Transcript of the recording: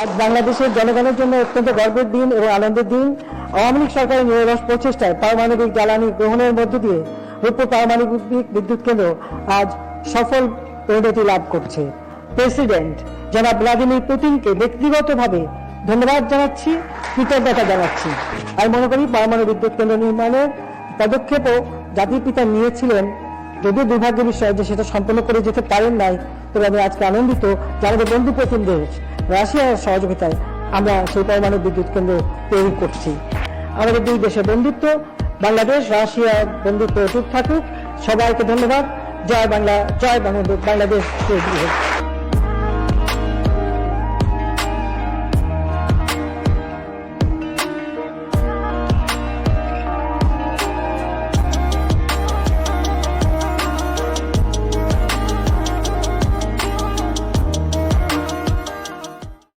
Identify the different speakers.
Speaker 1: আজ বাংলাদেশের জনগণের জন্য অত্যন্ত গর্বের দিন এবং আনন্দের দিন। আওয়ামী লীগ সরকারের নিরলস প্রচেষ্টায় পারমাণবিক জ্বালানি গ্রহণের মধ্য দিয়ে রূপপুর পারমাণবিক বিদ্যুৎ কেন্দ্র আজ সফল পরিণতি লাভ করছে। প্রেসিডেন্ট জনাব ভ্লাদিমির পুতিনকে ব্যক্তিগতভাবে ধন্যবাদ জানাচ্ছি, কৃতজ্ঞতা জানাচ্ছি। আমি মনে করি পারমাণবিক বিদ্যুৎ কেন্দ্র নির্মাণের পদক্ষেপও জাতির পিতা নিয়েছিলেন, যদিও দুর্ভাগ্যের বিষয় যে সেটা সম্পন্ন করে যেতে পারেন নাই। তবে আমি আজকে আনন্দিত যে আমাদের বন্ধু প্রতিম দেশ রাশিয়ার সহযোগিতায় আমরা সেই পারমাণবিক বিদ্যুৎ কেন্দ্র তৈরি করছি। আমাদের দুই দেশের বন্ধুত্ব, বাংলাদেশ রাশিয়ার বন্ধুত্ব অটুট থাকুক। সবাইকে ধন্যবাদ। জয় বাংলা, জয় বাংলাদেশ।